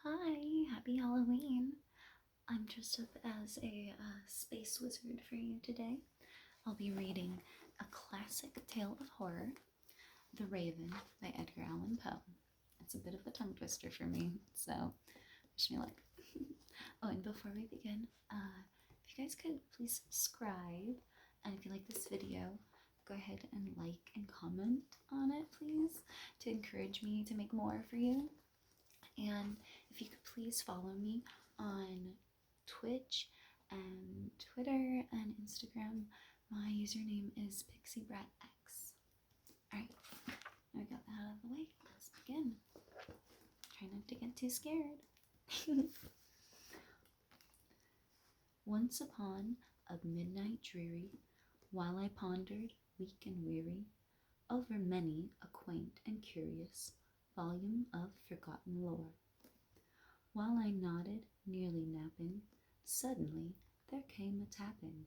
Hi, happy Halloween. I'm dressed up as a space wizard for you today. I'll be reading a classic tale of horror, The Raven by Edgar Allan Poe. It's a bit of a tongue twister for me, so wish me luck. Oh, and before we begin, if you guys could please subscribe, and if you like this video, go ahead and like and comment on it, please, to encourage me to make more for you. And if you could please follow me on Twitch and Twitter and Instagram. My username is pixiebratx. Alright, now we got that out of the way. Let's begin. Try not to get too scared. Once upon a midnight dreary, while I pondered, weak and weary, over many a quaint and curious volume of forgotten lore. While I nodded, nearly napping, suddenly there came a tapping,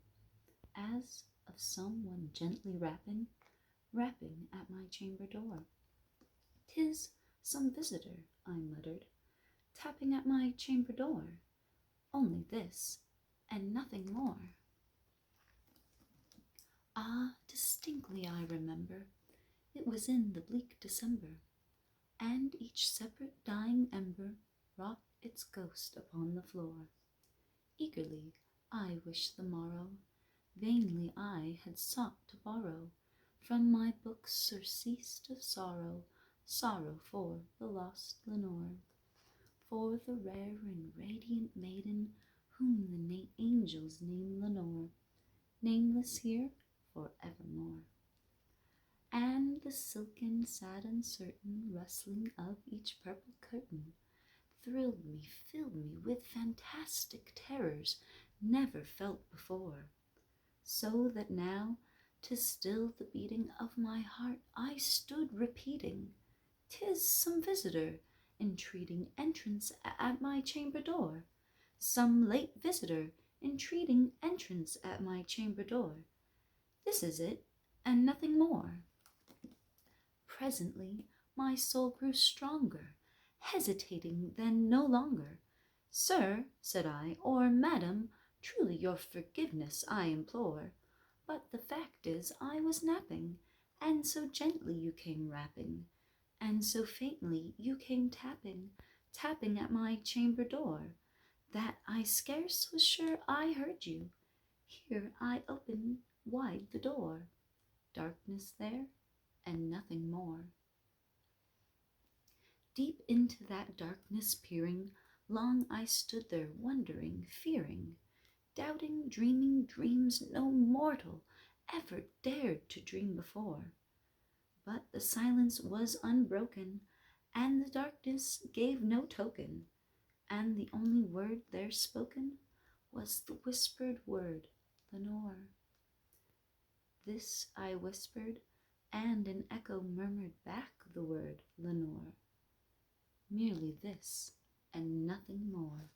as of some one gently rapping at my chamber door. "'Tis some visitor," I muttered, "tapping at my chamber door. Only this, and nothing more." Ah, distinctly I remember, it was in the bleak December, and each separate dying ember wrought its ghost upon the floor. Eagerly I wished the morrow, vainly I had sought to borrow from my books surceased of sorrow, sorrow for the lost Lenore, for the rare and radiant maiden whom the angels name Lenore, nameless here for evermore. And the silken, sad, uncertain rustling of each purple curtain thrilled me, filled me with fantastic terrors never felt before, so that now, to still the beating of my heart, I stood repeating, "'Tis some visitor, entreating entrance at my chamber door, some late visitor, entreating entrance at my chamber door. This is it, and nothing more." Presently my soul grew stronger, hesitating then no longer. "Sir," said I, "or madam, truly your forgiveness I implore, but the fact is I was napping, and so gently you came rapping, and so faintly you came tapping, tapping at my chamber door, that I scarce was sure I heard you. Here I open wide the door. Darkness there, and nothing more." Deep into that darkness peering, long I stood there wondering, fearing, doubting, dreaming dreams no mortal ever dared to dream before. But the silence was unbroken, and the darkness gave no token, and the only word there spoken was the whispered word, "Lenore." This I whispered, and an echo murmured back the word, "Lenore." Merely this, and nothing more.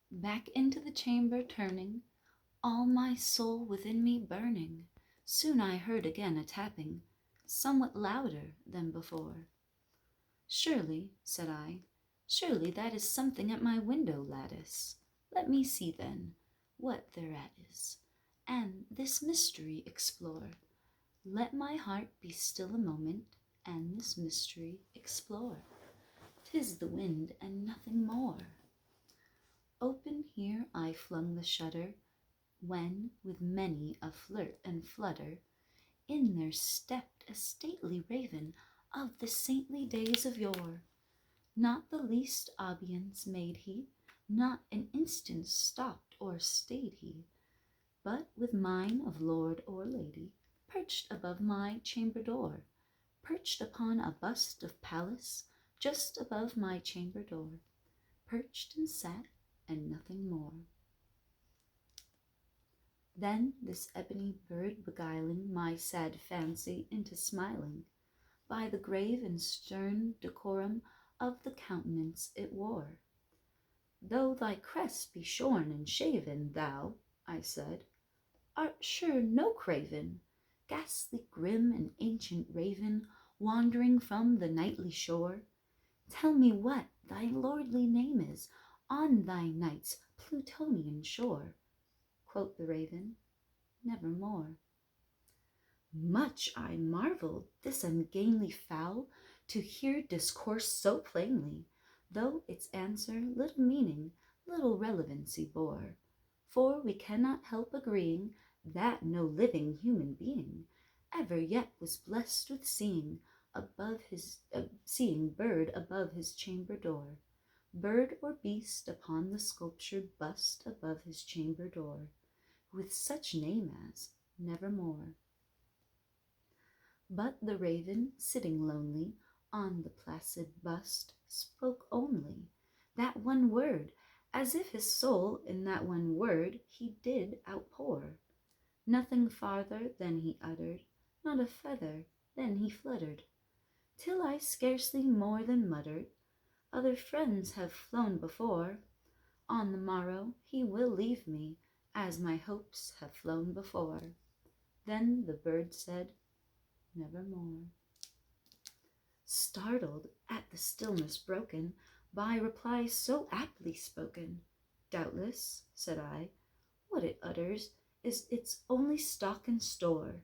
Back into the chamber turning, all my soul within me burning, soon I heard again a tapping, somewhat louder than before. "Surely," said I, "surely that is something at my window lattice. Let me see then what thereat is, and this mystery explore. Let my heart be still a moment, and this mystery explore. 'Tis the wind and nothing more." Open here I flung the shutter, when, with many a flirt and flutter, in there stepped a stately raven of the saintly days of yore. Not the least obeisance made he, not an instant stopped or stayed he, but with mine of lord or lady, perched above my chamber door, perched upon a bust of Pallas, just above my chamber door, perched and sat, and nothing more. Then this ebony bird beguiling my sad fancy into smiling, by the grave and stern decorum of the countenance it wore. "Though thy crest be shorn and shaven, thou," I said, "art sure no craven ghastly grim and ancient raven, wandering from the nightly shore, tell me what thy lordly name is on thy night's Plutonian shore. Quoth the raven, nevermore. Much I marvelled this ungainly fowl to hear discourse so plainly, though its answer little meaning, little relevancy bore. For we cannot help agreeing that no living human being ever yet was blessed with seeing bird above his chamber door, bird or beast upon the sculptured bust above his chamber door, with such name as Nevermore. But the raven, sitting lonely on the placid bust, spoke only that one word, as if his soul in that one word he did outpour. Nothing farther than he uttered, not a feather, then he fluttered, till I scarcely more than muttered, other friends have flown before. On the morrow he will leave me, as my hopes have flown before. Then the bird said, nevermore. Startled at the stillness broken by reply so aptly spoken, doubtless, said I, what it utters is its only stock and store,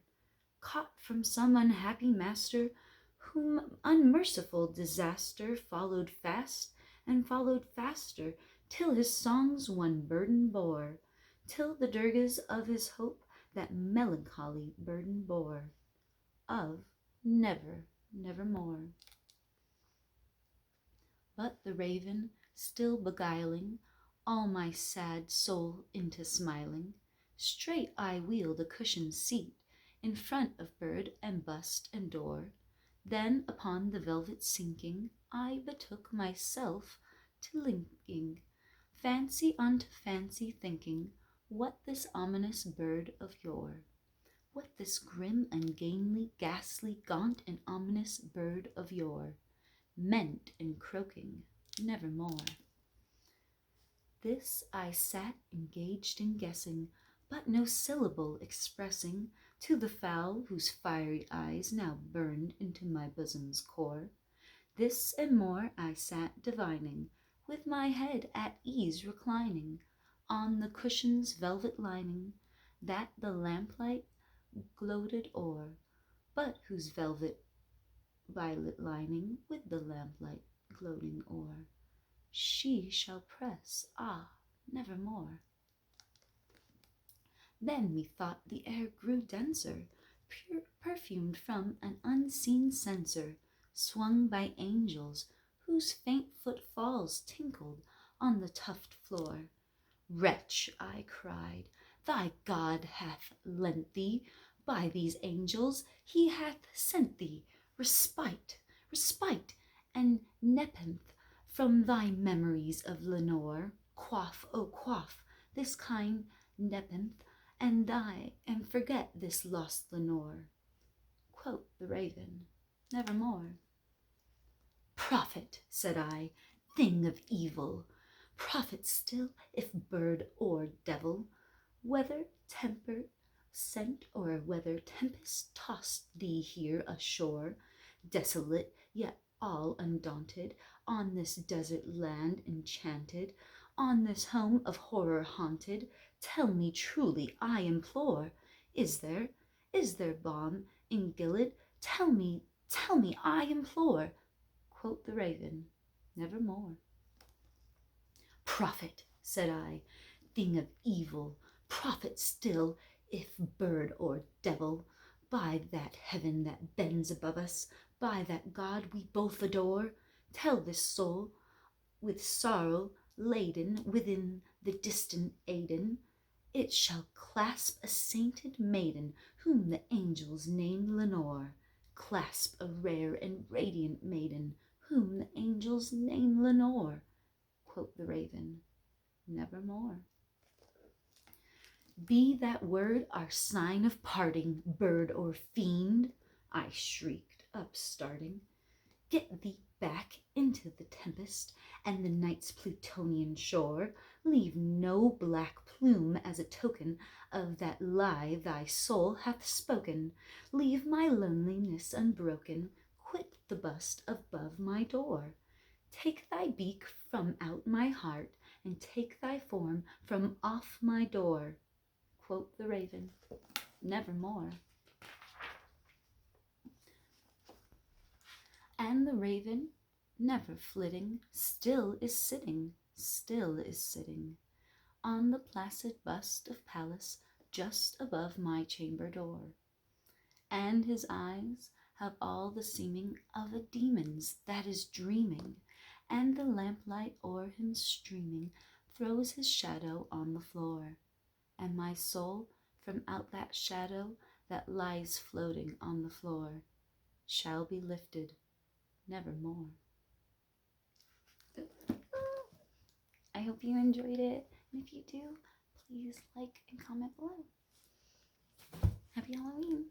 caught from some unhappy master whom unmerciful disaster followed fast and followed faster, till his songs one burden bore, till the dirges of his hope that melancholy burden bore, of nevermore. But the raven, still beguiling all my sad soul into smiling, straight I wheeled a cushioned seat in front of bird and bust and door. Then upon the velvet sinking, I betook myself to linking fancy unto fancy, thinking what this ominous bird of yore, what this grim, ungainly, ghastly, gaunt, and ominous bird of yore meant in croaking nevermore. This I sat engaged in guessing, but no syllable expressing to the fowl whose fiery eyes now burned into my bosom's core. This and more I sat divining, with my head at ease reclining on the cushion's velvet lining, that the lamplight gloated o'er, but whose velvet violet lining with the lamplight gloating o'er, she shall press, nevermore. Then methought the air grew denser, pure perfumed from an unseen censer, swung by angels, whose faint footfalls tinkled on the tufted floor. Wretch, I cried, thy God hath lent thee, by these angels he hath sent thee, respite, and nepenthe from thy memories of Lenore. Quaff, oh quaff, this kind nepenthe, and die, and forget this lost Lenore. Quoth the raven, nevermore. Prophet, said I, thing of evil, prophet still, if bird or devil, whether tempered sent or whether tempest tossed thee here ashore, desolate yet all undaunted, on this desert land enchanted, on this home of horror haunted, tell me truly, I implore, is there balm in Gilead? Tell me, I implore. Quoth the raven, nevermore. Prophet, said I, thing of evil, prophet still, if bird or devil, by that heaven that bends above us, by that God we both adore, tell this soul with sorrow laden within the distant Aidenn, it shall clasp a sainted maiden whom the angels name Lenore, clasp a rare and radiant maiden whom the angels name Lenore. Quoth the raven, nevermore. Be that word our sign of parting, bird or fiend, I shrieked, upstarting. Get thee back into the tempest and the night's Plutonian shore. Leave no black plume as a token of that lie thy soul hath spoken. Leave my loneliness unbroken. Quit the bust above my door. Take thy beak from out my heart, and take thy form from off my door. Quoth the raven, nevermore. And the raven, never flitting, still is sitting, on the placid bust of Pallas just above my chamber door. And his eyes have all the seeming of a demon's that is dreaming, and the lamplight o'er him streaming throws his shadow on the floor. And my soul from out that shadow that lies floating on the floor shall be lifted nevermore. I hope you enjoyed it, and if you do, please like and comment below. Happy Halloween!